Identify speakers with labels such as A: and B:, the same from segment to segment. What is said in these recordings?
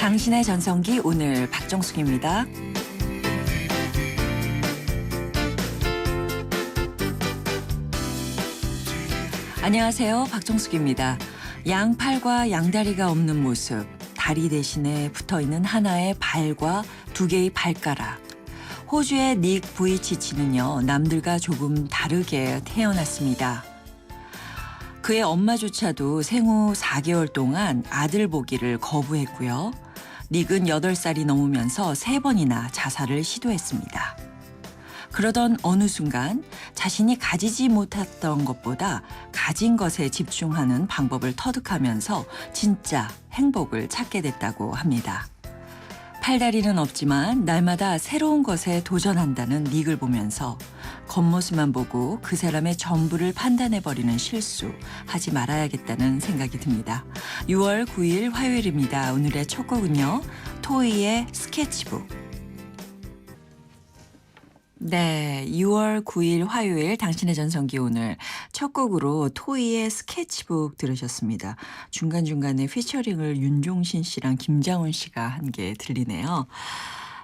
A: 당신의 전성기 오늘 박정숙입니다. 안녕하세요. 박정숙입니다. 양팔과 양다리가 없는 모습, 다리 대신에 붙어있는 하나의 발과 두 개의 발가락. 호주의 닉 부이치치는요, 남들과 조금 다르게 태어났습니다. 그의 엄마조차도 생후 4개월 동안 아들 보기를 거부했고요. 닉은 8살이 넘으면서 3번이나 자살을 시도했습니다. 그러던 어느 순간 자신이 가지지 못했던 것보다 가진 것에 집중하는 방법을 터득하면서 진짜 행복을 찾게 됐다고 합니다. 팔다리는 없지만 날마다 새로운 것에 도전한다는 닉을 보면서 겉모습만 보고 그 사람의 전부를 판단해버리는 실수 하지 말아야겠다는 생각이 듭니다. 6월 9일 화요일입니다. 오늘의 첫 곡은요, 토이의 스케치북. 네, 6월 9일 화요일 당신의 전성기 오늘 첫 곡으로 토이의 스케치북 들으셨습니다. 중간중간에 피처링을 윤종신 씨랑 김장훈 씨가 한 게 들리네요.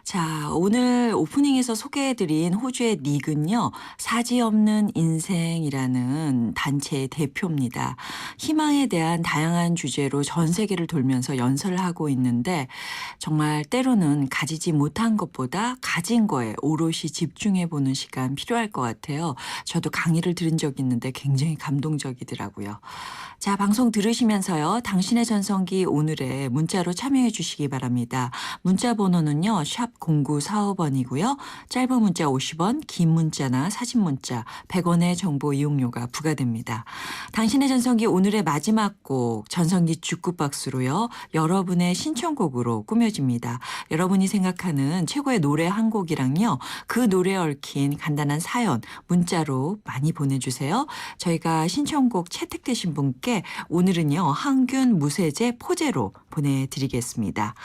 A: 자, 오늘 오프닝에서 소개해드린 호주의 닉은요, 사지 없는 인생이라는 단체의 대표입니다. 희망에 대한 다양한 주제로 전 세계를 돌면서 연설을 하고 있는데 정말 때로는 가지지 못한 것보다 가진 거에 오롯이 집중해보는 시간 필요할 것 같아요. 저도 강의를 들은 적이 있는데 굉장히 감동적이더라고요. 자, 방송 들으시면서요, 당신의 전성기 오늘의 문자로 참여해 주시기 바랍니다. 문자 번호는요, 샵 0945번이고요. 짧은 문자 50원, 긴 문자나 사진 문자 100원의 정보 이용료가 부과됩니다. 당신의 전성기 오늘의 마지막 곡 전성기 주크박스로요. 여러분의 신청곡으로 꾸며집니다. 여러분이 생각하는 최고의 노래 한 곡이랑요. 그 노래에 얽힌 간단한 사연 문자로 많이 보내주세요. 저희가 신청곡 채택되신 분께 오늘은요. 항균 무세제 포제로 보내드리겠습니다.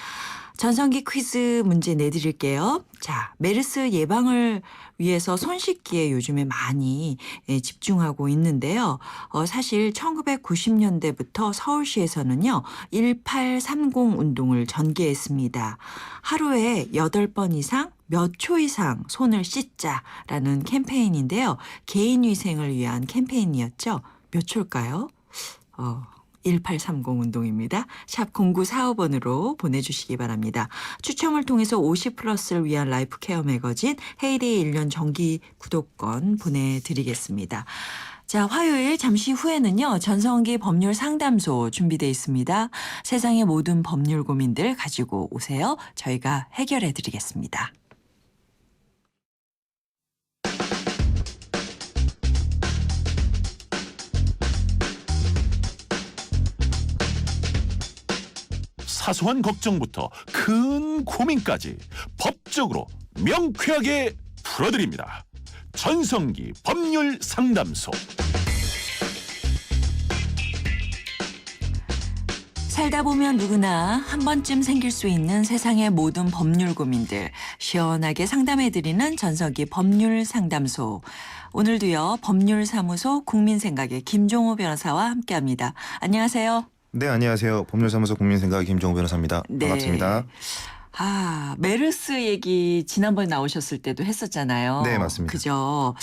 A: 전성기 퀴즈 문제 내드릴게요. 자, 메르스 예방을 위해서 손 씻기에 요즘에 많이 집중하고 있는데요. 사실 1990년대부터 서울시에서는요. 1830 운동을 전개했습니다. 하루에 8번 이상 몇 초 이상 손을 씻자라는 캠페인인데요. 개인위생을 위한 캠페인이었죠. 몇 초일까요? 1830 운동입니다. 샵 0945번으로 보내주시기 바랍니다. 추첨을 통해서 50플러스를 위한 라이프 케어 매거진 헤이리 1년 정기 구독권 보내드리겠습니다. 자, 화요일 잠시 후에는요. 전성기 법률 상담소 준비되어 있습니다. 세상의 모든 법률 고민들 가지고 오세요. 저희가 해결해 드리겠습니다.
B: 사소한 걱정부터 큰 고민까지 법적으로 명쾌하게 풀어드립니다. 전성기 법률 상담소.
A: 살다 보면 누구나 한 번쯤 생길 수 있는 세상의 모든 법률 고민들 시원하게 상담해드리는 전성기 법률 상담소. 오늘도요. 법률사무소 국민생각의 김종호 변호사와 함께합니다. 안녕하세요.
C: 네, 안녕하세요. 법률사무소 국민생각 김종호 변호사입니다.
A: 네.
C: 반갑습니다.
A: 메르스 얘기 지난번에 나오셨을 때도 했었잖아요.
C: 네, 맞습니다.
A: 그죠.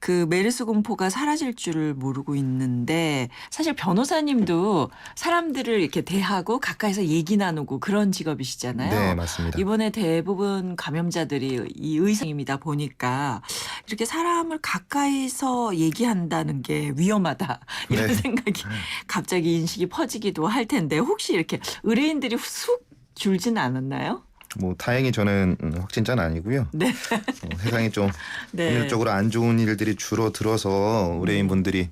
A: 그 메르스 공포가 사라질 줄을 모르고 있는데 사실 변호사님도 사람들을 이렇게 대하고 가까이서 얘기 나누고 그런 직업이시잖아요.
C: 네, 맞습니다.
A: 이번에 대부분 감염자들이 이 의상입니다 보니까 이렇게 사람을 가까이서 얘기한다는 게 위험하다 이런
C: 네.
A: 생각이 갑자기 인식이 퍼지기도 할 텐데 혹시 이렇게 의뢰인들이 쑥 줄지는 않았나요?
C: 뭐 다행히 저는 확진자는 아니고요.
A: 네.
C: 세상에 좀
A: 네.
C: 법률적으로 안 좋은 일들이 줄어들어서 의뢰인분들이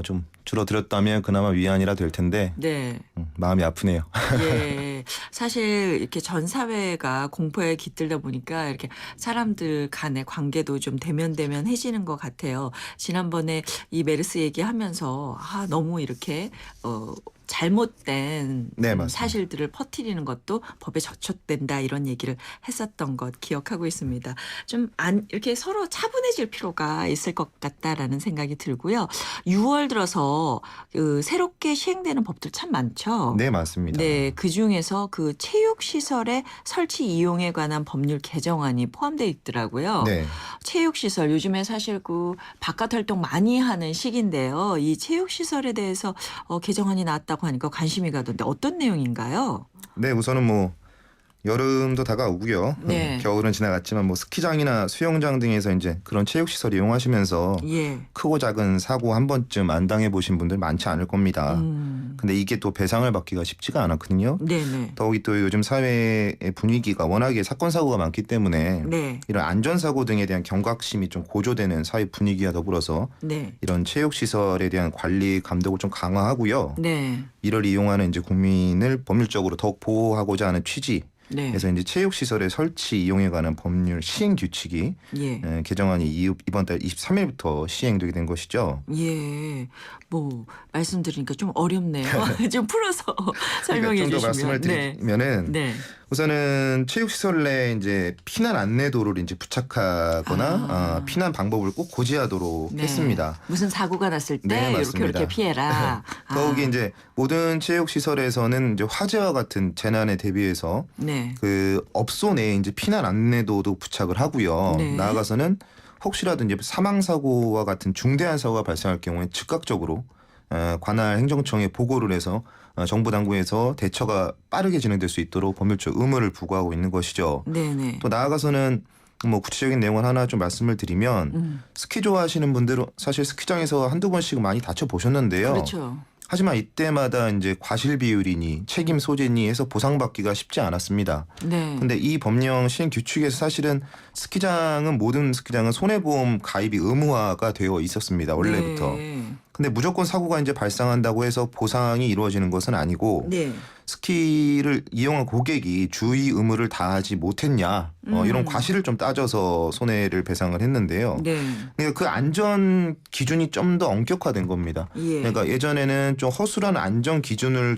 C: 좀 줄어들었다면 그나마 위안이라 될 텐데
A: 네.
C: 마음이 아프네요.
A: 예. 사실 이렇게 전 사회가 공포에 깃들다 보니까 이렇게 사람들 간의 관계도 좀 대면대면해지는 것 같아요. 지난번에 이 메르스 얘기하면서 너무 이렇게 잘못된
C: 네, 맞습니다.
A: 사실들을 퍼뜨리는 것도 법에 저촉된다 이런 얘기를 했었던 것 기억하고 있습니다. 좀 이렇게 서로 차분해질 필요가 있을 것 같다라는 생각이 들고요. 6월 들어서 새롭게 시행되는 법들 참 많죠.
C: 네, 맞습니다.
A: 네, 그중에서 거기서 그 체육시설의 설치 이용에 관한 법률 개정안이 포함되어 있더라고요.
C: 네.
A: 체육시설 요즘에 사실 그 바깥 활동 많이 하는 시기인데요. 이 체육시설에 대해서 개정안이 나왔다고 하니까 관심이 가던데 어떤 내용인가요?
C: 네, 우선은 뭐 여름도 다가오고요.
A: 네.
C: 겨울은 지나갔지만 뭐 스키장이나 수영장 등에서 이제 그런 체육 시설 이용하시면서
A: 예.
C: 크고 작은 사고 한 번쯤 안 당해 보신 분들 많지 않을 겁니다. 근데 이게 또 배상을 받기가 쉽지가 않았거든요.
A: 네네.
C: 더욱이 또 요즘 사회의 분위기가 워낙에 사건 사고가 많기 때문에
A: 네.
C: 이런 안전사고 등에 대한 경각심이 좀 고조되는 사회 분위기와 더불어서
A: 네.
C: 이런 체육시설에 대한 관리 감독을 좀 강화하고요.
A: 네.
C: 이를 이용하는 이제 국민을 법률적으로 더욱 보호하고자 하는 취지.
A: 네.
C: 그래서 이제 체육시설의 설치 이용에 관한 법률 시행 규칙이
A: 예.
C: 개정안이 이번 달 23일부터 시행되게 된 것이죠.
A: 예. 뭐 말씀 드리니까 좀 어렵네요. 좀 풀어서 설명해
C: 좀 더 말씀을
A: 주시면.
C: 드리면은
A: 네.
C: 우선은 체육시설 내에 이제 피난 안내도를 이제 부착하거나 피난 방법을 꼭 고지하도록
A: 네.
C: 했습니다.
A: 무슨 사고가 났을 때
C: 네,
A: 이렇게
C: 맞습니다.
A: 이렇게 피해라.
C: 더욱이 이제 모든 체육시설에서는 이제 화재와 같은 재난에 대비해서
A: 네.
C: 그 업소 내에 이제 피난 안내도도 부착을 하고요.
A: 네.
C: 나아가서는 혹시라도 이제 사망 사고와 같은 중대한 사고가 발생할 경우에 즉각적으로 관할 행정청에 보고를 해서 정부 당국에서 대처가 빠르게 진행될 수 있도록 법률적 의무를 부과하고 있는 것이죠.
A: 네네.
C: 또 나아가서는 뭐 구체적인 내용을 하나 좀 말씀을 드리면 스키 좋아하시는 분들은 사실 스키장에서 한두 번씩 많이 다쳐 보셨는데요.
A: 그렇죠.
C: 하지만 이때마다 이제 과실 비율이니 책임 소재니 해서 보상받기가 쉽지 않았습니다.
A: 네.
C: 근데 이 법령 시행 규칙에서 사실은 스키장은 모든 스키장은 손해보험 가입이 의무화가 되어 있었습니다. 원래부터.
A: 네.
C: 근데 무조건 사고가 이제 발생한다고 해서 보상이 이루어지는 것은 아니고
A: 네.
C: 스키를 이용한 고객이 주의 의무를 다하지 못했냐 이런 과실을 좀 따져서 손해를 배상을 했는데요.
A: 네.
C: 그러니까 그 안전 기준이 좀 더 엄격화된 겁니다.
A: 예.
C: 그러니까 예전에는 좀 허술한 안전 기준으로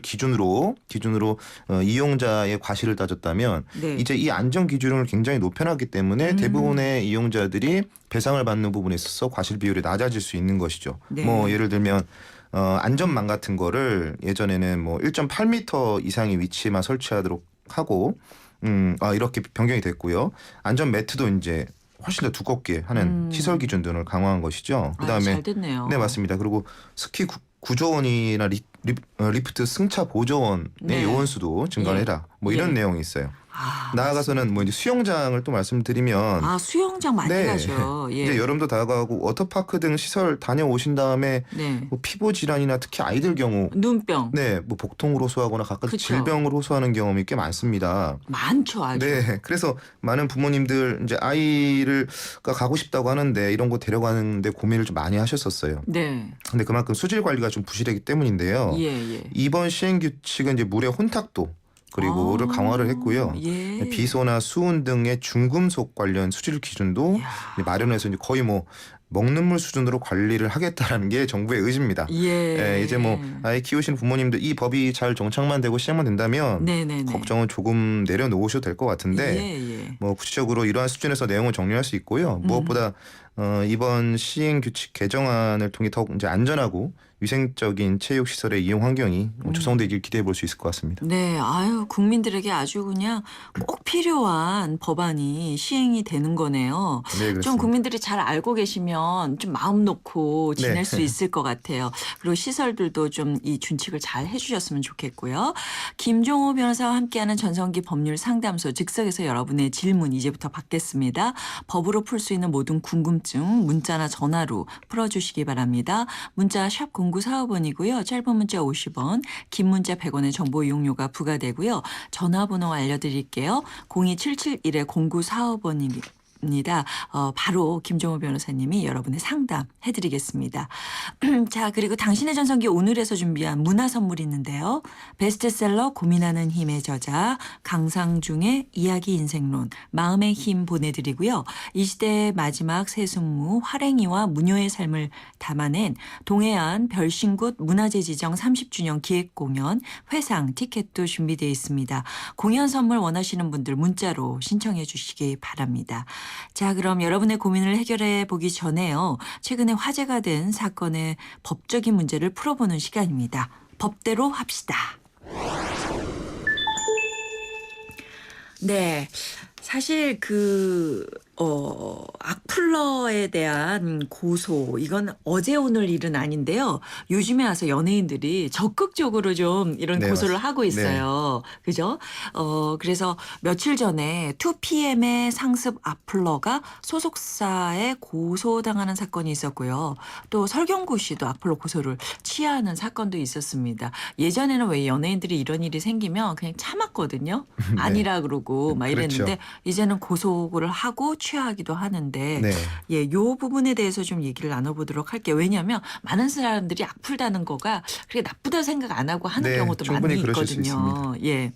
C: 이용자의 과실을 따졌다면
A: 네.
C: 이제 이 안전 기준을 굉장히 높여놨기 때문에 대부분의 이용자들이 배상을 받는 부분에 있어서 과실 비율이 낮아질 수 있는 것이죠.
A: 네.
C: 뭐 예를 들면 안전망 같은 거를 예전에는 뭐 1.8m 이상의 위치에만 설치하도록 하고 이렇게 변경이 됐고요. 안전 매트도 이제 훨씬 더 두껍게 하는 시설 기준 등을 강화한 것이죠. 그다음에
A: 잘 됐네요.
C: 네, 맞습니다. 그리고 스키 구조원이나 리프트 승차 보조원의
A: 네.
C: 요원수도 증가를 해라. 뭐 이런
A: 예.
C: 내용이 있어요.
A: 아,
C: 나아가서는 뭐 이제 수영장을 또 말씀드리면
A: 수영장 많이
C: 네.
A: 가죠. 예.
C: 이제 여름도 다가가고 워터파크 등 시설 다녀오신 다음에
A: 네.
C: 뭐 피부 질환이나 특히 아이들 경우
A: 눈병
C: 뭐 복통을 호소하거나 가끔
A: 그쵸.
C: 질병을 호소하는 경험이 꽤 많습니다.
A: 많죠, 아주.
C: 네, 그래서 많은 부모님들 이제 아이가 가고 싶다고 하는데 이런 거 데려가는데 고민을 좀 많이 하셨었어요.
A: 네.
C: 근데 그만큼 수질 관리가 좀 부실하기 때문인데요.
A: 예.
C: 이번 시행 규칙은 이제 물의 혼탁도 그리고를 강화를 했고요.
A: 예.
C: 비소나 수은 등의 중금속 관련 수질 기준도
A: 이야.
C: 마련해서 이제 거의 뭐 먹는 물 수준으로 관리를 하겠다라는 게 정부의 의지입니다.
A: 예.
C: 이제 뭐 아이 키우시는 부모님들 이 법이 잘 정착만 되고 시행만 된다면
A: 네네네.
C: 걱정은 조금 내려놓으셔도 될 것 같은데
A: 예.
C: 뭐 구체적으로 이러한 수준에서 내용을 정리할 수 있고요. 무엇보다 이번 시행 규칙 개정안을 통해 더욱 이제 안전하고 위생적인 체육 시설의 이용 환경이 조성되길 기대해 볼 수 있을 것 같습니다.
A: 네, 국민들에게 아주 그냥 꼭 필요한 법안이 시행이 되는 거네요.
C: 네, 그렇습니다.
A: 좀 국민들이 잘 알고 계시면 좀 마음 놓고 지낼
C: 네.
A: 수 있을 것 같아요. 그리고 시설들도 좀 이 준칙을 잘 해주셨으면 좋겠고요. 김종호 변호사와 함께하는 전성기 법률 상담소 즉석에서 여러분의 질문 이제부터 받겠습니다. 법으로 풀 수 있는 모든 궁금증 문자나 전화로 풀어주시기 바랍니다. 문자 샵 0945번이고요. 짧은 문자 50원, 긴 문자 100원의 정보 이용료가 부과되고요. 전화번호 알려드릴게요. 02771-0945번입니다. 바로 김종호 변호사님이 여러분의 상담 해드리겠습니다. 자, 그리고 당신의 전성기 오늘에서 준비한 문화 선물이 있는데요. 베스트셀러 고민하는 힘의 저자 강상중의 이야기 인생론 마음의 힘 보내드리고요. 이 시대의 마지막 세순무 활행이와 무녀의 삶을 담아낸 동해안 별신굿 문화재 지정 30주년 기획공연 회상 티켓도 준비되어 있습니다. 공연 선물 원하시는 분들 문자로 신청해 주시기 바랍니다. 자, 그럼 여러분의 고민을 해결해 보기 전에요. 최근에 화제가 된 사건의 법적인 문제를 풀어보는 시간입니다. 법대로 합시다. 네. 사실 악플러에 대한 고소, 이건 어제 오늘 일은 아닌데요. 요즘에 와서 연예인들이 적극적으로 좀 이런
C: 네,
A: 고소를
C: 맞습니다.
A: 하고 있어요. 그죠? 그래서 며칠 전에 2PM의 상습 악플러가 소속사에 고소당하는 사건이 있었고요. 또 설경구 씨도 악플러 고소를 취하는 사건도 있었습니다. 예전에는 왜 연예인들이 이런 일이 생기면 그냥 참았거든요.
C: 네.
A: 아니라 그러고 막
C: 그렇죠.
A: 이랬는데 이제는 고소를 하고 취하기도 하는데
C: 네.
A: 예, 요 부분에 대해서 좀 얘기를 나눠보도록 할게요. 왜냐하면 많은 사람들이 악플 다는 거가 그렇게 나쁘다고 생각 안 하고 하는
C: 네,
A: 경우도
C: 충분히
A: 많이
C: 그러실 수
A: 있거든요. 예,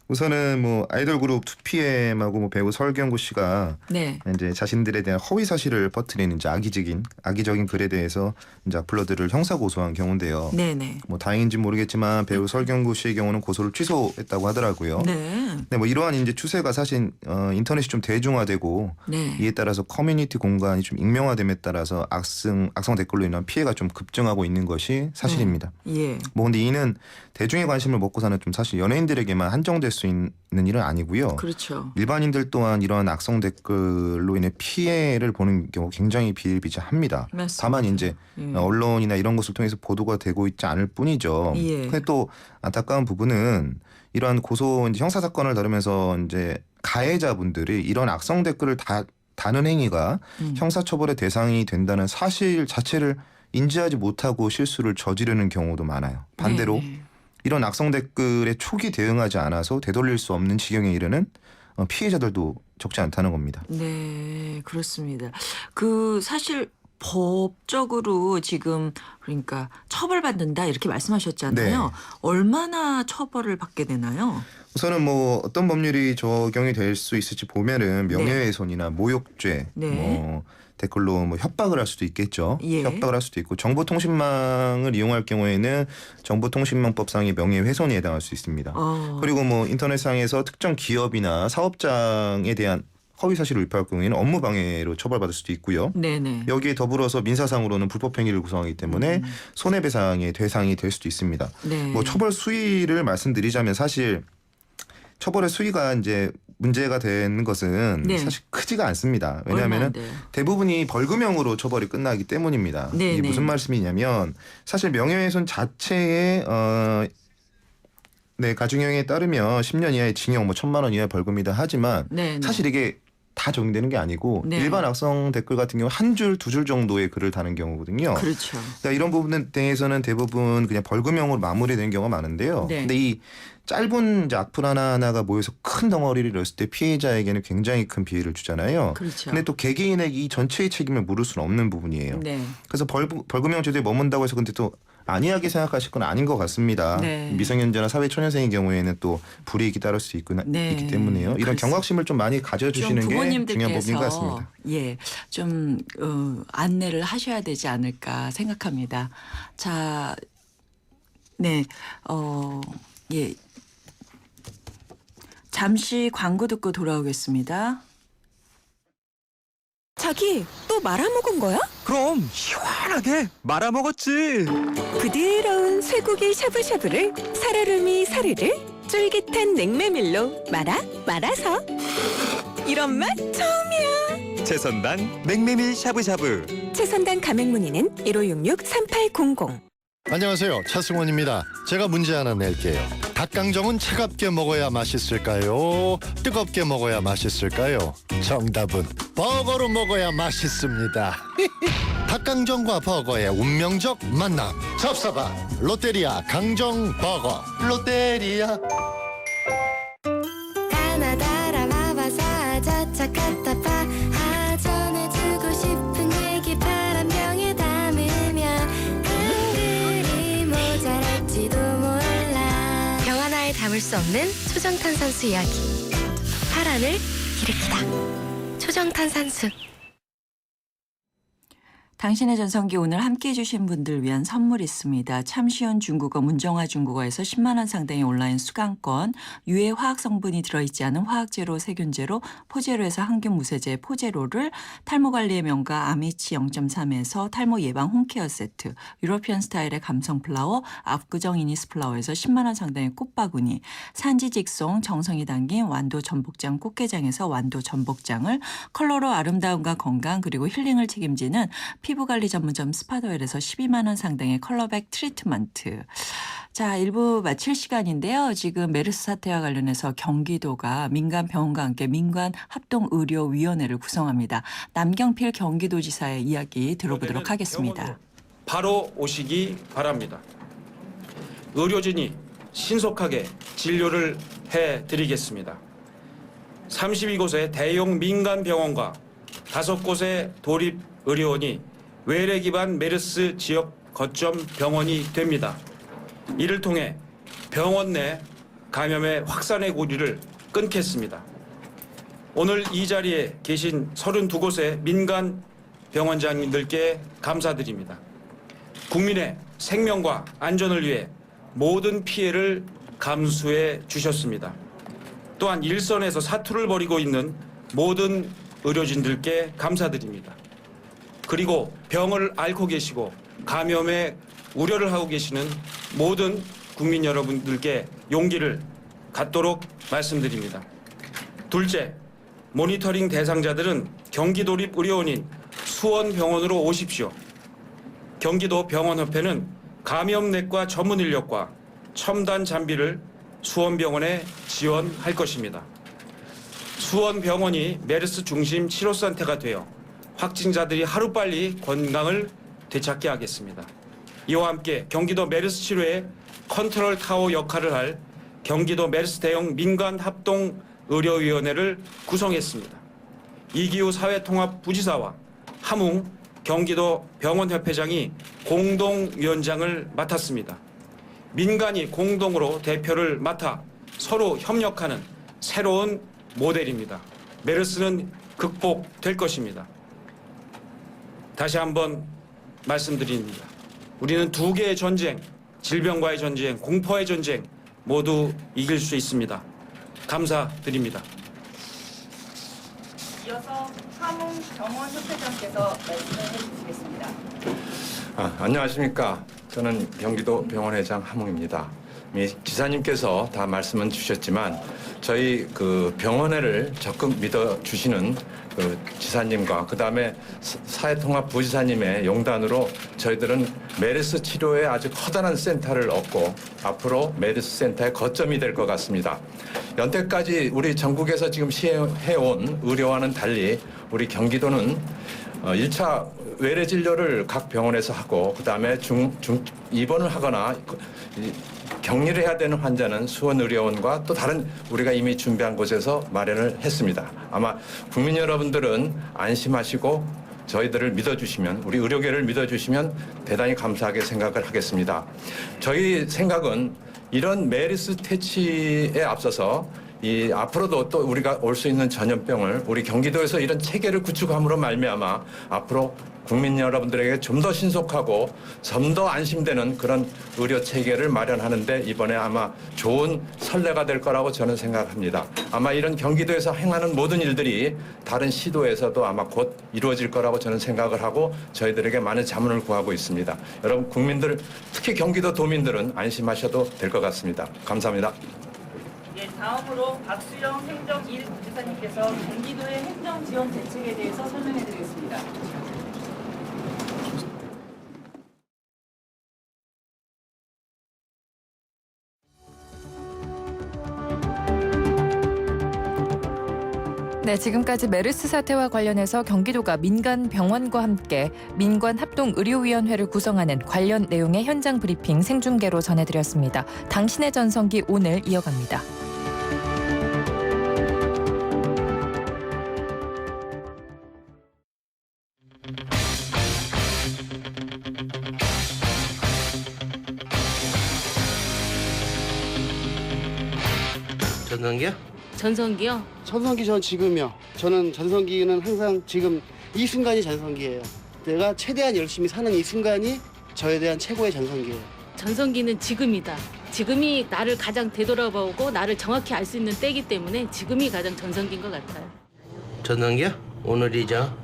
C: 우선은 뭐 아이돌 그룹 2PM하고 뭐 배우 설경구 씨가
A: 네,
C: 이제 자신들에 대한 허위 사실을 퍼뜨리는 이제 악의적인 글에 대해서 이제 악플러들을 형사 고소한 경우인데요.
A: 네, 네,
C: 뭐 다행인지 모르겠지만 배우 설경구 씨의 경우는 고소를 취소했다고 하더라고요.
A: 네,
C: 네, 뭐 이러한 이제 추세가 사실 인터넷이 좀 대중화되고
A: 네.
C: 이에 따라서 커뮤니티 공간이 좀 익명화됨에 따라서 악성 댓글로 인한 피해가 좀 급증하고 있는 것이 사실입니다.
A: 예,
C: 뭐 근데 이는 대중의 관심을 먹고 사는 좀 사실 연예인들에게만 한정될 수 있는 일은 아니고요.
A: 그렇죠.
C: 일반인들 또한 이러한 악성 댓글로 인해 피해를 보는 경우 굉장히 비일비재합니다.
A: 맞습니다.
C: 다만 이제
A: 예.
C: 언론이나 이런 것을 통해서 보도가 되고 있지 않을 뿐이죠.
A: 예.
C: 근데 또 안타까운 부분은 이러한 고소 이제 형사 사건을 다루면서 이제 가해자분들이 이런 악성 댓글을 다는 행위가 형사처벌의 대상이 된다는 사실 자체를 인지하지 못하고 실수를 저지르는 경우도 많아요. 반대로
A: 네, 네.
C: 이런 악성 댓글에 초기 대응하지 않아서 되돌릴 수 없는 지경에 이르는 피해자들도 적지 않다는 겁니다.
A: 네, 그렇습니다. 사실 법적으로 지금 그러니까 처벌받는다 이렇게 말씀하셨잖아요.
C: 네.
A: 얼마나 처벌을 받게 되나요?
C: 우선은 뭐 어떤 법률이 적용이 될 수 있을지 보면은 명예훼손이나 모욕죄,
A: 네.
C: 뭐 댓글로 뭐 협박을 할 수도 있겠죠.
A: 예.
C: 협박을 할 수도 있고 정보통신망을 이용할 경우에는 정보통신망법상의 명예훼손에 해당할 수 있습니다. 그리고 뭐 인터넷상에서 특정 기업이나 사업장에 대한 허위 사실을 유포할 경우에는 업무방해로 처벌받을 수도 있고요.
A: 네네.
C: 여기에 더불어서 민사상으로는 불법행위를 구성하기 때문에 손해배상의 대상이 될 수도 있습니다.
A: 네.
C: 뭐 처벌 수위를 말씀드리자면 사실 처벌의 수위가 이제 문제가 되는 것은
A: 네.
C: 사실 크지가 않습니다.
A: 얼마
C: 왜냐하면
A: 안 돼요?
C: 대부분이 벌금형으로 처벌이 끝나기 때문입니다.
A: 네,
C: 이게
A: 네.
C: 무슨 말씀이냐면 사실 명예훼손 자체에 네, 가중형에 따르면 10년 이하의 징역, 뭐 1,000만 원 이하의 벌금이다 하지만
A: 네, 네.
C: 사실 이게 다 적용되는 게 아니고
A: 네.
C: 일반 악성 댓글 같은 경우 한 줄, 두 줄 정도의 글을 다는 경우거든요.
A: 그렇죠.
C: 그러니까 이런 부분에 대해서는 대부분 그냥 벌금형으로 마무리되는 경우가 많은데요.
A: 네.
C: 근데 이 짧은 이제 악플 하나하나가 모여서 큰 덩어리를 이뤘을 때 피해자에게는 굉장히 큰 피해를 주잖아요.
A: 그렇죠.
C: 근데 또 개개인에게 이 전체의 책임을 물을 수는 없는 부분이에요.
A: 네.
C: 그래서 벌금형 제도에 머문다고 해서 근데 또 안이하게 생각하실 건 아닌 것 같습니다.
A: 네.
C: 미성년자나 사회초년생의 경우에는 또 불이익이 따를 수 있기
A: 네.
C: 때문에요. 이런
A: 그렇습니다.
C: 경각심을 좀 많이 가져주시는
A: 좀
C: 게 중요한 부분인 것
A: 부모님들께서
C: 같습니다.
A: 예, 좀 안내를 하셔야 되지 않을까 생각합니다. 자, 네, 예, 잠시 광고 듣고 돌아오겠습니다.
D: 자기 또 말아먹은 거야?
E: 그럼 시원하게 말아먹었지.
D: 부드러운 쇠고기 샤브샤브를 살얼음이 사르르 쫄깃한 냉메밀로 말아서 이런 맛 처음이야.
E: 최선단 냉메밀 샤브샤브.
D: 최선단 가맹 문의는 1566-3800.
F: 안녕하세요. 차승원입니다. 제가 문제 하나 낼게요. 닭강정은 차갑게 먹어야 맛있을까요? 뜨겁게 먹어야 맛있을까요? 정답은 버거로 먹어야 맛있습니다. 닭강정과 버거의 운명적 만남. 접사바 롯데리아 강정 버거. 롯데리아.
G: 가나다라 마바사 자차카타파 전해주고 싶은 얘기 바람병에 담으면 한글이 모자랄지도 몰라. 병 하나에 담을 수 없는 초정탄산수 이야기. 파란을 일으키다. 초정탄산수.
A: 당신의 전성기 오늘 함께해 주신 분들 위한 선물 있습니다. 참 쉬운 중국어 문정화 중국어에서 10만 원 상당의 온라인 수강권, 유해 화학 성분이 들어있지 않은 화학제로 세균제로 포제로에서 항균 무세제 포제로를, 탈모 관리의 명가 아미치 0.3에서 탈모 예방 홈케어 세트, 유러피안 스타일의 감성 플라워 압구정 이니스 플라워에서 10만 원 상당의 꽃바구니, 산지 직송 정성이 담긴 완도 전복장 꽃게장에서 완도 전복장을, 컬러로 아름다움과 건강 그리고 힐링을 책임지는 피부관리 전문점 스파더웰에서 12만 원 상당의 컬러백 트리트먼트. 자, 1부 마칠 시간인데요. 지금 메르스 사태와 관련해서 경기도가 민간 병원과 함께 민간 합동의료위원회를 구성합니다. 남경필 경기도지사의 이야기 들어보도록 하겠습니다.
H: 바로 오시기 바랍니다. 의료진이 신속하게 진료를 해드리겠습니다. 32곳의 대형 민간 병원과 5곳의 도립 의료원이 외래 기반 메르스 지역 거점 병원이 됩니다. 이를 통해 병원 내 감염의 확산의 고리를 끊겠습니다. 오늘 이 자리에 계신 32곳의 민간 병원장님들께 감사드립니다. 국민의 생명과 안전을 위해 모든 피해를 감수해 주셨습니다. 또한 일선에서 사투를 벌이고 있는 모든 의료진들께 감사드립니다. 그리고 병을 앓고 계시고 감염의 우려를 하고 계시는 모든 국민 여러분들께 용기를 갖도록 말씀드립니다. 둘째, 모니터링 대상자들은 경기도립의료원인 수원병원으로 오십시오. 경기도 병원협회는 감염내과 전문 인력과 첨단 장비를 수원병원에 지원할 것입니다. 수원병원이 메르스 중심 치료센터가 되어 확진자들이 하루빨리 건강을 되찾게 하겠습니다. 이와 함께 경기도 메르스 치료의 컨트롤 타워 역할을 할 경기도 메르스 대형 민간 합동 의료위원회를 구성했습니다. 이기우 사회통합부지사와 함웅 경기도 병원협회장이 공동위원장을 맡았습니다. 민간이 공동으로 대표를 맡아 서로 협력하는 새로운 모델입니다. 메르스는 극복될 것입니다. 다시 한번 말씀드립니다. 우리는 두 개의 전쟁, 질병과의 전쟁, 공포의 전쟁 모두 이길 수 있습니다. 감사드립니다.
I: 이어서 함웅 병원협회장께서 말씀을 해주시겠습니다.
J: 안녕하십니까. 저는 경기도 병원회장 함웅입니다. 지사님께서 다 말씀은 주셨지만 저희 그 병원회를 적극 믿어주시는 그 지사님과 그다음에 사회통합부지사님의 용단으로 저희들은 메르스 치료에 아주 커다란 센터를 얻고 앞으로 메르스 센터의 거점이 될 것 같습니다. 연태까지 우리 전국에서 지금 시행해온 의료와는 달리 우리 경기도는 1차 외래 진료를 각 병원에서 하고 그다음에 입원을 하거나 격리를 해야 되는 환자는 수원의료원과 또 다른 우리가 이미 준비한 곳에서 마련을 했습니다. 아마 국민 여러분들은 안심하시고 저희들을 믿어주시면 우리 의료계를 믿어주시면 대단히 감사하게 생각을 하겠습니다. 저희 생각은 이런 메르스 퇴치에 앞서서 앞으로도 또 우리가 올 수 있는 전염병을 우리 경기도에서 이런 체계를 구축함으로 말미암아 앞으로 국민 여러분들에게 좀 더 신속하고 좀 더 안심되는 그런 의료 체계를 마련하는데 이번에 아마 좋은 선례가 될 거라고 저는 생각합니다. 아마 이런 경기도에서 행하는 모든 일들이 다른 시도에서도 아마 곧 이루어질 거라고 저는 생각을 하고 저희들에게 많은 자문을 구하고 있습니다. 여러분 국민들 특히 경기도 도민들은 안심하셔도 될 것 같습니다. 감사합니다.
I: 예, 다음으로 박수영 행정 1부지사님께서 경기도의 행정 지원 대책에 대해서 설명해 드리겠습니다.
K: 네, 지금까지 메르스 사태와 관련해서 경기도가 민간 병원과 함께 민관 합동의료위원회를 구성하는 관련 내용의 현장 브리핑 생중계로 전해드렸습니다. 당신의 전성기 오늘 이어갑니다.
L: 전성기요?
M: 전성기요?
L: 전성기 전 지금이요. 저는 전성기는 항상 지금 이 순간이 전성기예요. 내가 최대한 열심히 사는 이 순간이 저에 대한 최고의 전성기예요.
I: 전성기는 지금이다. 지금이 나를 가장 되돌아보고 나를 정확히 알 수 있는 때이기 때문에 지금이 가장 전성기인 것 같아요.
L: 전성기야? 오늘이죠.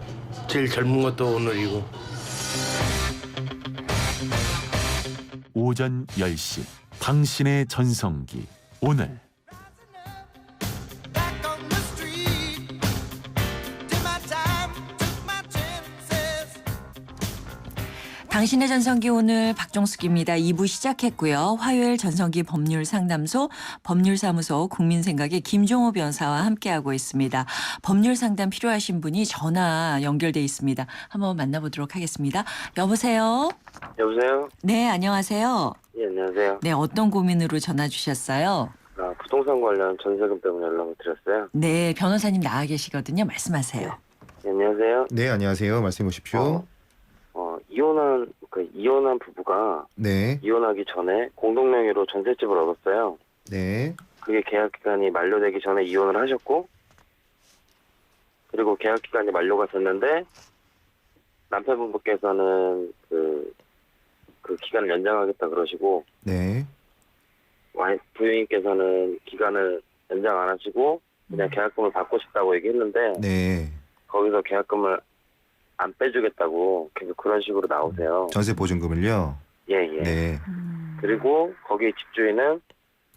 L: 제일 젊은 것도 오늘이고.
B: 오전 10시 당신의 전성기 오늘.
A: 당신의 전성기 오늘 박종숙입니다. 2부 시작했고요. 화요일 전성기 법률상담소 법률사무소 국민생각의 김종호 변호사와 함께하고 있습니다. 법률 상담 필요하신 분이 전화 연결돼 있습니다. 한번 만나보도록 하겠습니다. 여보세요?
M: 여보세요?
A: 네, 안녕하세요.
M: 예, 안녕하세요.
A: 네, 어떤 고민으로 전화 주셨어요?
M: 부동산 관련 전세금 때문에 연락을 드렸어요.
A: 네, 변호사님 나와 계시거든요. 말씀하세요.
M: 예, 안녕하세요.
C: 네, 안녕하세요. 말씀해 보십시오.
M: 이혼한 부부가
C: 네,
M: 이혼하기 전에 공동명의로 전셋집을 얻었어요.
C: 네,
M: 그게 계약 기간이 만료되기 전에 이혼을 하셨고, 그리고 계약 기간이 만료가 됐는데 남편분께서는 그 기간을 연장하겠다 그러시고,
C: 네,
M: 부인께서는 기간을 연장 안 하시고 그냥 계약금을 받고 싶다고 얘기했는데
C: 네.
M: 거기서 계약금을 안 빼주겠다고 계속 그런 식으로 나오세요.
C: 전세 보증금을요?
M: 예, 예.
C: 네,
M: 그리고 거기 집주인은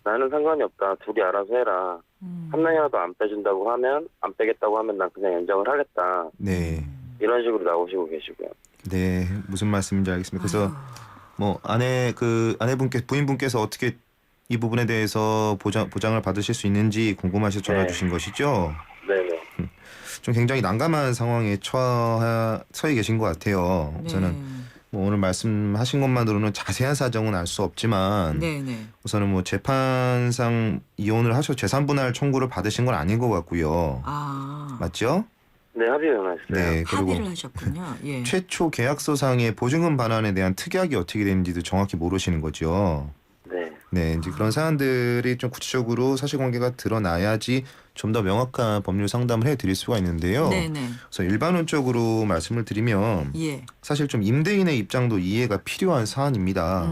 M: 나는 상관이 없다. 둘이 알아서 해라. 한 명이라도 안 빼준다고 하면, 안 빼겠다고 하면 난 그냥 연장을 하겠다.
C: 네,
M: 이런 식으로 나오시고 계시고요.
C: 네. 무슨 말씀인지 알겠습니다. 그래서 뭐 아내분께 부인분께서 어떻게 이 부분에 대해서 보장을 받으실 수 있는지 궁금하셔서 전화 주신 것이죠?
M: 네네.
C: 좀 굉장히 난감한 상황에 처해 계신 것 같아요. 우선은 뭐 오늘 말씀하신 것만으로는 자세한 사정은 알 수 없지만
A: 네.
C: 우선은 뭐 재판상 이혼을 하셔 재산분할 청구를 받으신 건 아닌 것 같고요. 맞죠?
M: 네, 합의를 하셨어요.
C: 네, 그리고
A: 합의를 하셨군요. 예.
C: 최초 계약서상의 보증금 반환에 대한 특약이 어떻게 되는지도 정확히 모르시는 거죠. 네, 이제 그런 사안들이 좀 구체적으로 사실관계가 드러나야지 좀 더 명확한 법률 상담을 해드릴 수가 있는데요.
A: 네네.
C: 그래서 일반론적으로 말씀을 드리면
A: 예.
C: 사실 좀 임대인의 입장도 이해가 필요한 사안입니다.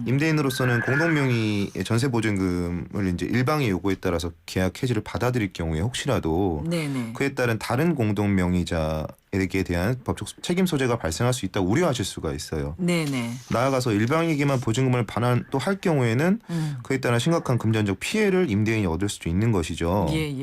C: 임대인으로서는 공동명의의 전세보증금을 이제 일방의 요구에 따라서 계약 해지를 받아들일 경우에 혹시라도
A: 네네.
C: 그에 따른 다른 공동명의자에게 대한 법적 책임 소재가 발생할 수 있다고 우려하실 수가 있어요.
A: 네네.
C: 나아가서 일방에게만 보증금을 반환 또 할 경우에는 그에 따른 심각한 금전적 피해를 임대인이 얻을 수도 있는 것이죠.
A: 예.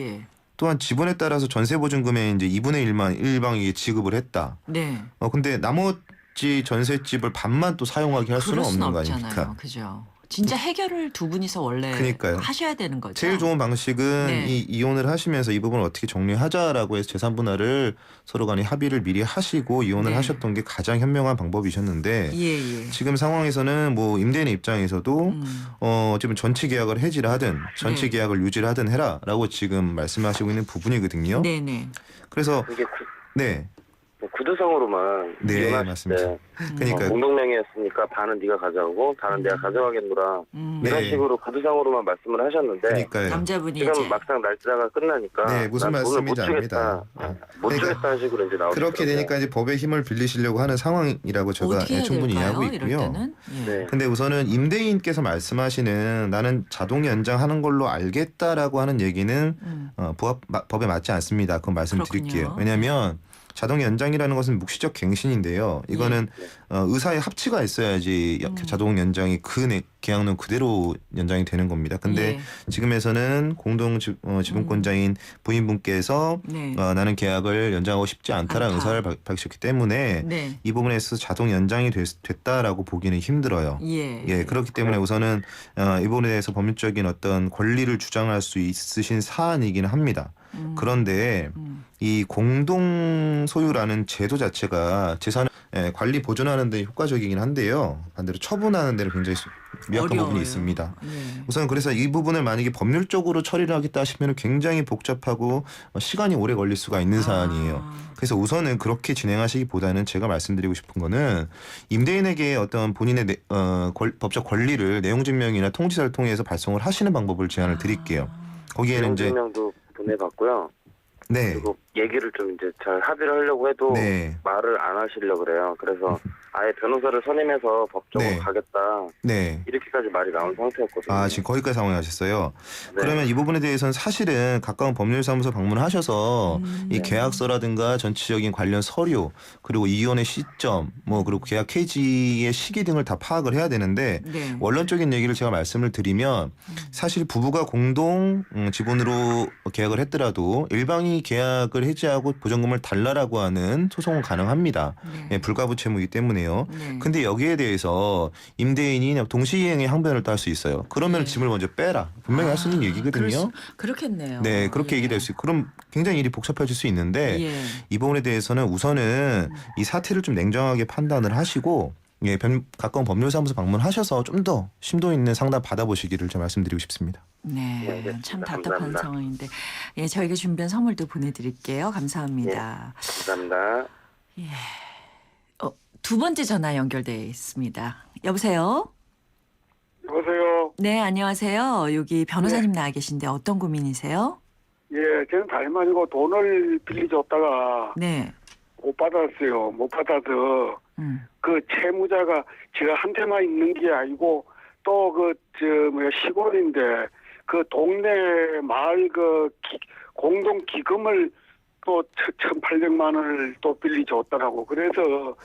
C: 또한 지분에 따라서 전세보증금의 이제 2분의 1만 일방에게 지급을 했다.
A: 네.
C: 근데 나머지 전셋집을 반만 또 사용하게 할 수는 없는 거 아닙니까?
A: 그죠. 진짜 해결을 두 분이서 원래
C: 그러니까요.
A: 하셔야 되는 거죠.
C: 제일 좋은 방식은
A: 네.
C: 이 이혼을 하시면서 이 부분을 어떻게 정리하자라고 해서 재산 분할을 서로 간에 합의를 미리 하시고 이혼을
A: 네.
C: 하셨던 게 가장 현명한 방법이셨는데
A: 예.
C: 지금 상황에서는 뭐 임대인의 입장에서도 지금 전체 계약을 해지를 하든 전체
A: 네.
C: 계약을 유지를 하든 해라라고 지금 말씀하시고 있는 부분이거든요.
A: 네네.
C: 그래서
M: 그게
C: 네.
M: 구두성으로만
C: 네,
M: 이혼하실
C: 맞습니다.
M: 때
C: 그러니까
M: 공동명의였으니까 반은 네가 가져가고 반은 내가 가져가겠노라. 이런 식으로 구두성으로만 말씀을 하셨는데
C: 그러니까요.
A: 남자분이
M: 지금
A: 이제
M: 막상 날짜가 끝나니까
C: 네, 무슨
M: 난 돈을
C: 말씀인지
M: 못 주겠다. 못
C: 그러니까
M: 주겠다는 식으로 이제 나오죠.
C: 그렇게 되니까 이제 법의 힘을 빌리시려고 하는 상황이라고 제가
A: 어떻게 해야
C: 충분히
A: 될까요?
C: 이해하고 있고요.
A: 이럴 때는? 예.
M: 네.
C: 근데 우선은 임대인께서 말씀하시는 나는 자동 연장하는 걸로 알겠다라고 하는 얘기는 법에 맞지 않습니다. 그건 말씀드릴게요.
A: 그렇군요.
C: 왜냐하면 자동 연장이라는 것은 묵시적 갱신인데요. 이거는 의사의 합치가 있어야지 자동 연장이 그 계약론 그대로 연장이 되는 겁니다. 근데 지금에서는 공동 지분권자인 부인분께서
A: 네.
C: 나는 계약을 연장하고 싶지 않다라는 의사를 밝히셨기 때문에
A: 네.
C: 이 부분에 있어서 자동 연장이 됐다라고 보기는 힘들어요.
A: 예.
C: 그렇기 때문에 우선은 이 부분에 대해서 법률적인 어떤 권리를 주장할 수 있으신 사안이기는 합니다. 그런데 이 공동 소유라는 제도 자체가 재산을 관리 보존하는 데 효과적이긴 한데요. 반대로 처분하는 데는 굉장히 미약한
A: 어려워요.
C: 부분이 있습니다.
A: 예.
C: 우선 그래서 이 부분을 만약에 법률적으로 처리를 하겠다 하시면 굉장히 복잡하고 시간이 오래 걸릴 수가 있는 사안이에요. 그래서 우선은 그렇게 진행하시기보다는 제가 말씀드리고 싶은 거는 임대인에게 어떤 본인의 법적 권리를 내용증명이나 통지서를 통해서 발송을 하시는 방법을 제안을 드릴게요. 거기에는 이제
M: 내용증명도 보내봤고요.
C: 네.
M: 그리고 얘기를 좀 이제 잘 합의를 하려고 해도
C: 네.
M: 말을 안 하시려고 그래요. 그래서 아예 변호사를 선임해서 법적으로
C: 네.
M: 가겠다.
C: 네.
M: 이렇게까지 말이 나온 상태였거든요.
C: 아, 지금 거기까지 상황이 하셨어요.
M: 네.
C: 그러면 이 부분에 대해서는 사실은 가까운 법률사무소 방문하셔서 이 계약서라든가 전체적인 관련 서류 그리고 이혼의 시점 뭐 그리고 계약 해지의 시기 등을 다 파악을 해야 되는데
A: 네.
C: 원론적인 얘기를 제가 말씀을 드리면 사실 부부가 공동 지분으로 계약을 했더라도 일방이 계약을 해지하고 보전금을 달라라고 하는 소송은 가능합니다.
A: 네.
C: 불가부 채무이기 때문에요.
A: 네.
C: 근데 여기에 대해서 임대인이 동시이행의 항변을 또 할 수 있어요. 그러면
A: 네.
C: 짐을 먼저 빼라. 분명히 할 수 있는 얘기거든요.
A: 그렇겠네요.
C: 네, 그렇게 얘기될 수 있고 그럼 굉장히 일이 복잡해질 수 있는데
A: 예.
C: 이 부분에 대해서는 우선은 이 사태를 좀 냉정하게 판단을 하시고 예, 가까운 법률사무소 방문하셔서 좀 더 심도 있는 상담 받아보시기를 좀 말씀드리고 싶습니다.
A: 네,
M: 알겠습니다.
A: 참 답답한
M: 감사합니다.
A: 상황인데 예, 저희가 준비한 선물도 보내드릴게요. 감사합니다.
M: 감사합니다.
A: 두 번째 전화 연결돼 있습니다. 여보세요?
N: 여보세요.
A: 네, 안녕하세요. 여기 변호사님 나와 계신데 어떤 고민이세요?
N: 예, 저는 다름 아니고 돈을 빌려줬다가
A: 네.
N: 못 받았어요. 못 받아서 그 채무자가 제가 한테만 있는 게 아니고 또 시골인데 그 동네 마을 공동 기금을 또 1,800만 원을 또 빌려줬더라고. 그래서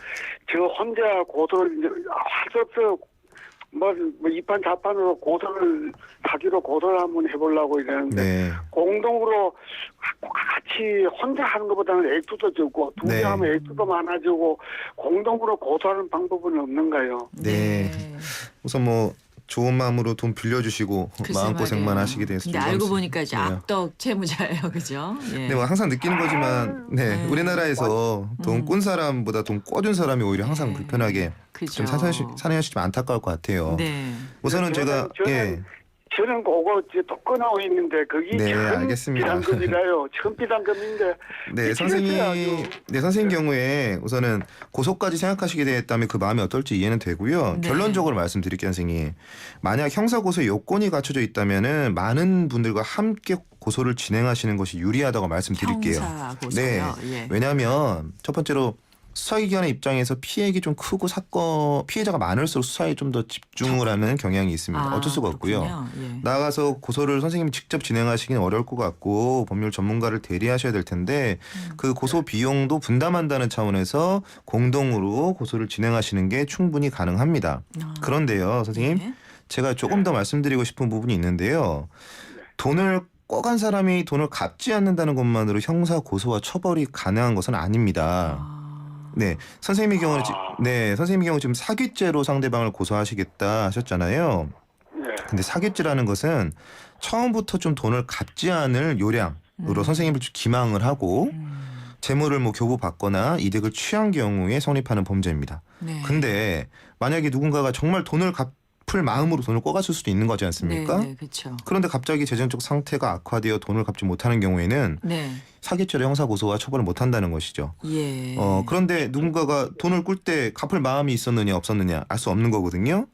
N: 저 혼자 고소를 이제 할 수 없어. 뭐 이판 자판으로 사기로 고소를 한번 해보려고 이러는데
C: 네.
N: 공동으로 같이 혼자 하는 것보다는 액수도 적고 둘이
C: 네.
N: 하면 액수도 많아지고 공동으로 고소하는 방법은 없는가요?
C: 네. 우선 뭐 좋은 마음으로 돈 빌려주시고
A: 글쎄
C: 마음고생만
A: 말이에요.
C: 하시게 돼서
A: 근데
C: 좀
A: 알고 보니까 이제
C: 네.
A: 악덕 채무자예요, 그죠? 예.
C: 네, 뭐 항상 느끼는 거지만 네,
A: 네.
C: 우리나라에서 돈 꾼 사람보다 돈 꿔준 사람이 오히려 항상
A: 네.
C: 불편하게
A: 그죠.
C: 좀 사내하시 좀 안타까울 것 같아요.
A: 네.
C: 우선은 제가
N: 저는 그거 이제 또 끊어 있는데 그게
C: 네,
N: 천
C: 알겠습니다.
N: 비상금이라요. 천 비상금인데
C: 네, 선생님 경우에 우선은 고소까지 생각하시게 됐다면 그 마음이 어떨지 이해는 되고요.
A: 네.
C: 결론적으로 말씀드릴게요, 선생님. 만약 형사 고소 요건이 갖춰져 있다면은 많은 분들과 함께 고소를 진행하시는 것이 유리하다고 말씀드릴게요.
A: 형사 고소요.
C: 네.
A: 예.
C: 왜냐하면 첫 번째로 수사기관의 입장에서 피해액이 좀 크고 피해자가 많을수록 수사에 좀 더 집중을 하는 경향이 있습니다. 어쩔 수가 없고요.
A: 예.
C: 나가서 고소를 선생님이 직접 진행하시기는 어려울 것 같고 법률 전문가를 대리하셔야 될 텐데 그 고소 비용도 분담한다는 차원에서 공동으로 고소를 진행하시는 게 충분히 가능합니다. 그런데요, 선생님,
A: 네.
C: 제가 조금 더 말씀드리고 싶은 부분이 있는데요. 돈을 꿔간 사람이 돈을 갚지 않는다는 것만으로 형사 고소와 처벌이 가능한 것은 아닙니다. 네, 선생님의 경우는 선생님의 경우 지금 사기죄로 상대방을 고소하시겠다 하셨잖아요. 근데 사기죄라는 것은 처음부터 좀 돈을 갚지 않을 요량으로 선생님을 좀 기망을 하고 재물을 뭐 교부받거나 이득을 취한 경우에 성립하는 범죄입니다.
A: 네.
C: 근데 만약에 누군가가 정말 돈을 갚을 마음으로 돈을 꿔갔을 수도 있는 거지 않습니까?
A: 네, 그렇죠.
C: 그런데 갑자기 재정적 상태가 악화되어 돈을 갚지 못하는 경우에는
A: 네.
C: 사기죄로 형사 고소와 처벌을 못한다는 것이죠.
A: 예.
C: 그런데 누군가가 돈을 꿀 때 갚을 마음이 있었느냐 없었느냐 알 수 없는 거거든요.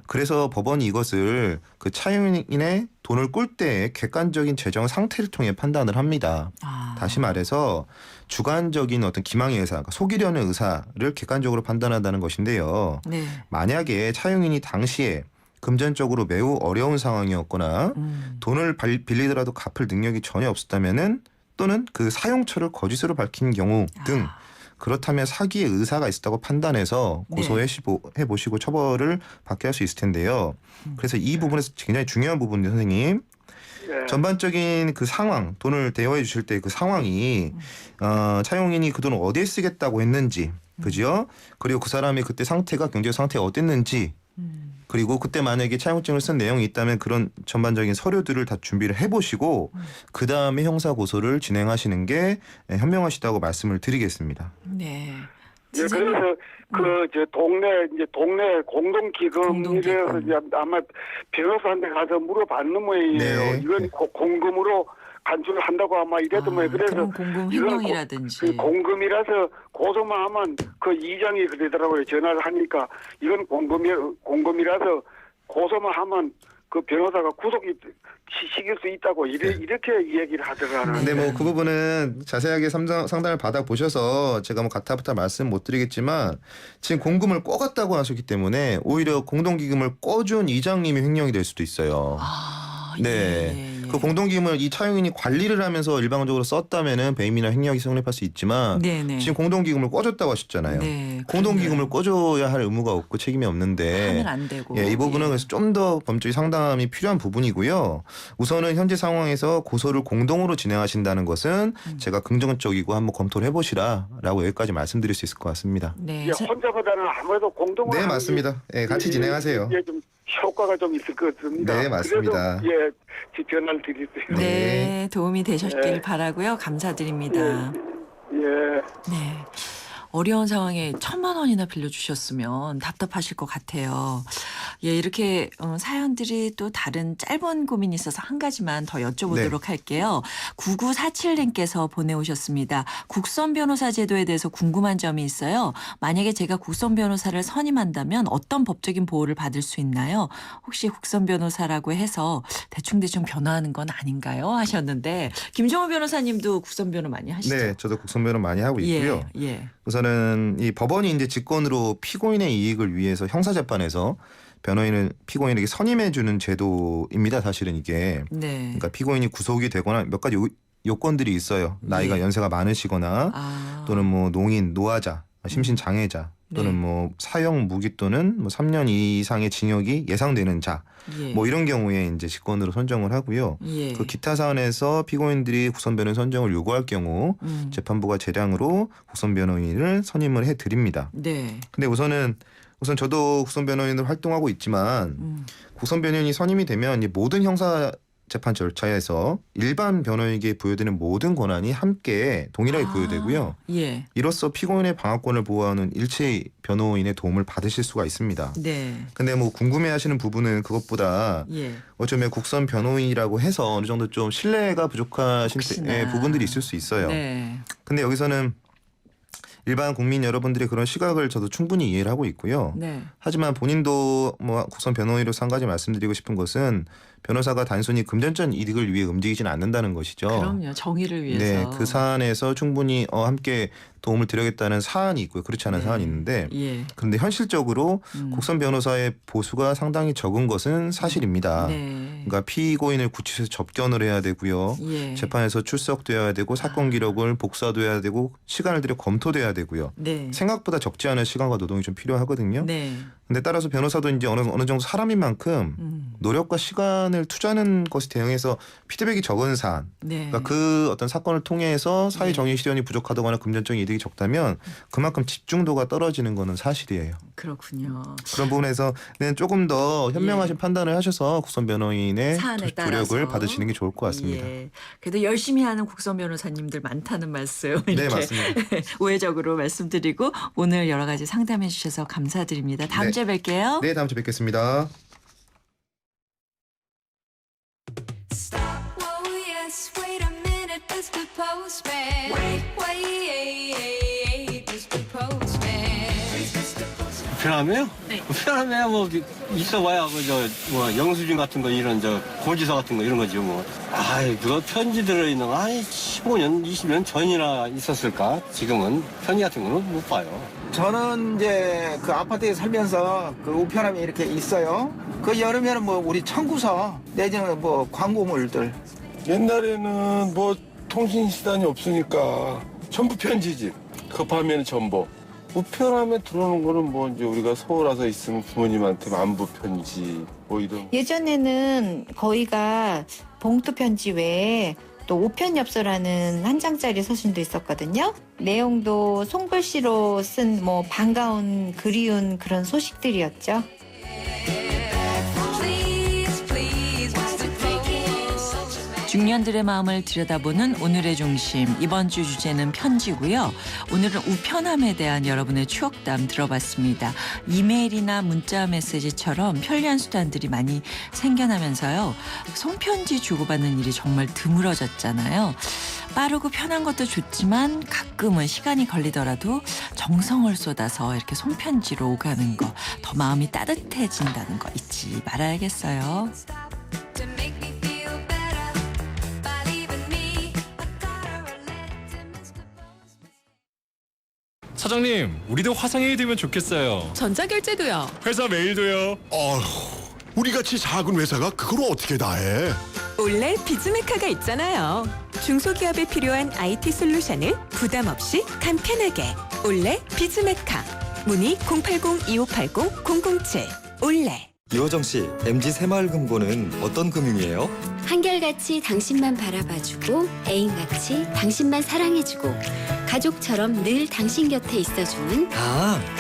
C: 그래서 법원이 이것을 그 차용인의 돈을 꿀 때의 객관적인 재정 상태를 통해 판단을 합니다. 다시 말해서 주관적인 어떤 기망의 의사, 그러니까 속이려는 의사를 객관적으로 판단한다는 것인데요.
A: 네.
C: 만약에 차용인이 당시에 금전적으로 매우 어려운 상황이었거나 돈을 빌리더라도 갚을 능력이 전혀 없었다면은 또는 그 사용처를 거짓으로 밝힌 경우 등 그렇다면 사기의 의사가 있었다고 판단해서 고소해 보시고 처벌을 받게 할 수 있을 텐데요. 그래서 이 부분에서 굉장히 중요한 부분인데 선생님. 전반적인 그 상황, 돈을 대여해 주실 때 그 상황이 차용인이 그 돈을 어디에 쓰겠다고 했는지, 그죠? 그리고 그 사람의 그때 상태가 경제 상태가 어땠는지, 그리고 그때 만약에 차용증을 쓴 내용이 있다면 그런 전반적인 서류들을 다 준비를 해보시고 그 다음에 형사 고소를 진행하시는 게 현명하시다고 말씀을 드리겠습니다.
A: 네.
N: 네, 그래서 동네 공동기금이래서 아마 변호사한테 가서 물어봤는 모양이에요.
C: 네.
N: 이건 공금으로 간주를 한다고 아마 이랬더만 그래서
A: 공금 횡령이라든지
N: 공금이라서 고소만 하면 그 이장이 그러더라고요. 전화를 하니까 이건 공금이라서 고소만 하면 그 변호사가 구속이 시킬 수 있다고 이렇게 얘기를 하더라는.
C: 근데 뭐 그 부분은 자세하게 상담을 받아 보셔서 제가 뭐 가타부터 말씀 못 드리겠지만 지금 공금을 꿔갔다고 하셨기 때문에 오히려 공동기금을 꿔준 이장님이 횡령이 될 수도 있어요. 네. 그 공동기금을 이 차용인이 관리를 하면서 일방적으로 썼다면은 배임이나 횡령이 성립할 수 있지만
A: 네네.
C: 지금 공동기금을 꿔줬다고 하셨잖아요.
A: 네,
C: 공동기금을 꿔줘야 할 의무가 없고 책임이 없는데
A: 하면 안 되고.
C: 이 부분은 그래서 좀 더 법적인 상담이 필요한 부분이고요. 우선은 현재 상황에서 고소를 공동으로 진행하신다는 것은 제가 긍정적이고 한번 검토를 해보시라라고 여기까지 말씀드릴 수 있을 것 같습니다.
A: 네.
N: 혼자보다는 아무래도 공동으로.
C: 네, 맞습니다. 예, 같이 진행하세요.
N: 예, 좀 효과가 좀 있을 것 같습니다.
C: 네, 맞습니다.
N: 그래도 변화를 드리세요.
A: 네, 도움이 되셨길 바라고요. 감사드립니다.
N: 예.
A: 네. 어려운 상황에 1,000만 원이나 빌려주셨으면 답답하실 것 같아요. 예, 이렇게 사연들이 또 다른 짧은 고민이 있어서 한 가지만 더 여쭤보도록 할게요. 9947님께서 보내오셨습니다. 국선 변호사 제도에 대해서 궁금한 점이 있어요. 만약에 제가 국선 변호사를 선임한다면 어떤 법적인 보호를 받을 수 있나요? 혹시 국선 변호사라고 해서 대충대충 변호하는 건 아닌가요? 하셨는데 김정호 변호사님도 국선 변호 많이 하시죠?
C: 네, 저도 국선변호 많이 하고 있고요.
A: 예.
C: 우선은 이 법원이 이제 직권으로 피고인의 이익을 위해서 형사재판에서 변호인을 피고인에게 선임해주는 제도입니다. 사실은 이게.
A: 네.
C: 그러니까 피고인이 구속이 되거나 몇 가지 요건들이 있어요. 나이가 연세가 많으시거나 또는 뭐 농인, 노화자, 심신장애자 또는 뭐 사형 무기 또는 뭐 3년 이상의 징역이 예상되는 자. 뭐 이런 경우에 이제 직권으로 선정을 하고요. 그 기타 사안에서 피고인들이 국선 변호인 선정을 요구할 경우 재판부가 재량으로 국선 변호인을 선임을 해드립니다.
A: 네.
C: 근데 우선 저도 국선 변호인으로 활동하고 있지만 국선 변호인이 선임이 되면 이 모든 형사 재판 절차에서 일반 변호인에게 부여되는 모든 권한이 함께 동일하게 부여되고요.
A: 예.
C: 이로써 피고인의 방어권을 보호하는 일체의 변호인의 도움을 받으실 수가 있습니다.
A: 네.
C: 근데 뭐 궁금해하시는 부분은 그것보다 어쩌면 국선 변호인이라고 해서 어느 정도 좀 신뢰가 부족하신 부분들이 있을 수 있어요.
A: 네.
C: 근데 여기서는 일반 국민 여러분들의 그런 시각을 저도 충분히 이해를 하고 있고요.
A: 네.
C: 하지만 본인도 뭐 국선 변호인으로서 한 가지 말씀드리고 싶은 것은 변호사가 단순히 금전적 이득을 위해 움직이지는 않는다는 것이죠.
A: 그럼요. 정의를 위해서.
C: 네, 그 사안에서 충분히 함께 도움을 드리겠다는 사안이 있고요. 그렇지 않은 사안이 있는데 그런데 현실적으로 국선 변호사의 보수가 상당히 적은 것은 사실입니다. 그러니까 피고인을 구치소에서 접견을 해야 되고요. 재판에서 출석돼야 되고 사건 기록을 복사돼야 되고 시간을 들여 검토돼야 되고요. 생각보다 적지 않은 시간과 노동이 좀 필요하거든요. 근데 따라서 변호사도 이제 어느 정도 사람인 만큼 노력과 시간을 투자하는 것에 대응해서 피드백이 적은 사안, 그러니까 그 어떤 사건을 통해서 사회 정의 실현이 부족하다거나 금전적인 이득이 적다면 그만큼 집중도가 떨어지는 거는 사실이에요.
A: 그렇군요.
C: 그런 부분에서는 조금 더 현명하신 판단을 하셔서 국선 변호인의 조력을 받으시는 게 좋을 것 같습니다.
A: 그래도 열심히 하는 국선 변호사님들 많다는 말씀 이렇게
C: 네, 맞습니다.
A: 우회적으로 말씀드리고 오늘 여러 가지 상담해 주셔서 감사드립니다. 다음 주에 뵐게요.
C: 네, 다음 주에 뵙겠습니다.
O: 우편함이요?
A: 네.
O: 우편함에 뭐 있어봐야 뭐 영수증 같은 거 이런 고지서 같은 거 이런 거죠 뭐. 그거 편지 들어있는 거 15년, 20년 전이나 있었을까? 지금은 편지 같은 거는 못 봐요.
P: 저는 이제 그 아파트에 살면서 그 우편함이 이렇게 있어요. 그 여름에는 뭐 우리 청구서 내지는 뭐 광고물들.
Q: 옛날에는 뭐 통신수단이 없으니까 전부 편지지. 급하면 전보. 우편함에 들어오는 거는 뭐 이제 우리가 서울 와서 있으면 부모님한테 안부 편지 뭐 이런.
R: 예전에는 거의가 봉투 편지 외에 또 우편엽서라는 한 장짜리 서신도 있었거든요. 내용도 손글씨로 쓴 뭐 반가운 그리운 그런 소식들이었죠.
A: 중년들의 마음을 들여다보는 오늘의 중심. 이번 주 주제는 편지고요. 오늘은 우편함에 대한 여러분의 추억담 들어봤습니다. 이메일이나 문자 메시지처럼 편리한 수단들이 많이 생겨나면서요. 손편지 주고받는 일이 정말 드물어졌잖아요. 빠르고 편한 것도 좋지만 가끔은 시간이 걸리더라도 정성을 쏟아서 이렇게 손편지로 오가는 거, 더 마음이 따뜻해진다는 거 잊지 말아야겠어요.
S: 사장님, 우리도 화상회의 되면 좋겠어요.
D: 전자결제도요.
S: 회사 메일도요.
F: 우리 같이 작은 회사가 그걸 어떻게 다 해?
D: 올레 비즈메카가 있잖아요. 중소기업에 필요한 IT 솔루션을 부담 없이 간편하게. 올레 비즈메카. 문의 080-2580-007. 올레.
E: 이호정 씨, MG 새마을금고는 어떤 금융이에요?
G: 한결같이 당신만 바라봐주고 애인같이 당신만 사랑해주고 가족처럼 늘 당신 곁에 있어주는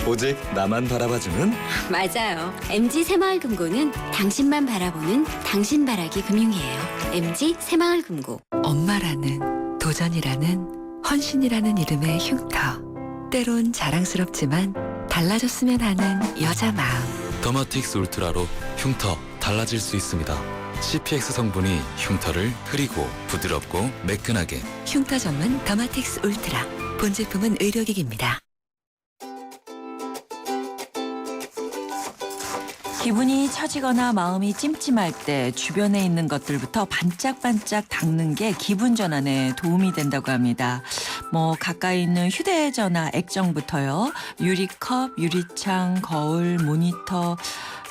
E: 오직 나만 바라봐주는?
G: 맞아요. MG 새마을금고는 당신만 바라보는 당신바라기 금융이에요. MG 새마을금고.
D: 엄마라는, 도전이라는, 헌신이라는 이름의 흉터. 때론 자랑스럽지만 달라졌으면 하는 여자 마음.
T: 더마틱스 울트라로 흉터 달라질 수 있습니다. CPX 성분이 흉터를 흐리고 부드럽고 매끈하게.
D: 흉터 전문 더마틱스 울트라. 본 제품은 의료기기입니다.
A: 기분이 처지거나 마음이 찜찜할 때 주변에 있는 것들부터 반짝반짝 닦는 게 기분 전환에 도움이 된다고 합니다. 가까이 있는 휴대전화 액정부터요. 유리컵, 유리창, 거울, 모니터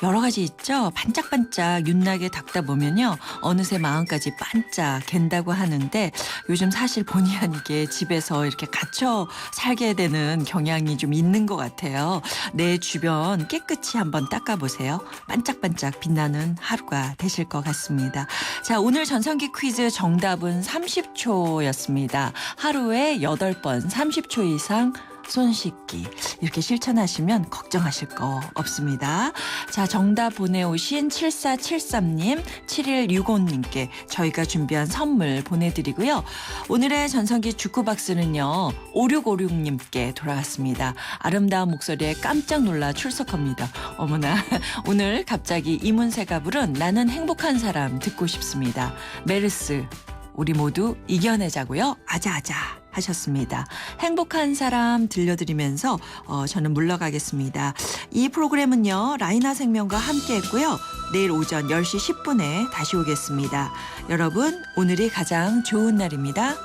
A: 여러 가지 있죠. 반짝반짝 윤나게 닦다 보면요. 어느새 마음까지 반짝 갠다고 하는데 요즘 사실 본의 아니게 집에서 이렇게 갇혀 살게 되는 경향이 좀 있는 것 같아요. 내 주변 깨끗이 한번 닦아보세요. 반짝반짝 빛나는 하루가 되실 것 같습니다. 자, 오늘 전성기 퀴즈 정답은 30초였습니다. 하루에 8번 30초 이상 손 씻기 이렇게 실천하시면 걱정하실 거 없습니다. 자, 정답 보내오신 7473님, 7165님께 저희가 준비한 선물 보내드리고요. 오늘의 전성기 주쿠박스는요. 5656님께 돌아갔습니다. 아름다운 목소리에 깜짝 놀라 출석합니다. 어머나, 오늘 갑자기 이문세가 부른 나는 행복한 사람 듣고 싶습니다. 메르스 우리 모두 이겨내자고요. 아자아자 하셨습니다. 행복한 사람 들려드리면서 저는 물러가겠습니다. 이 프로그램은요. 라이나 생명과 함께 했고요. 내일 오전 10시 10분에 다시 오겠습니다. 여러분 오늘이 가장 좋은 날입니다.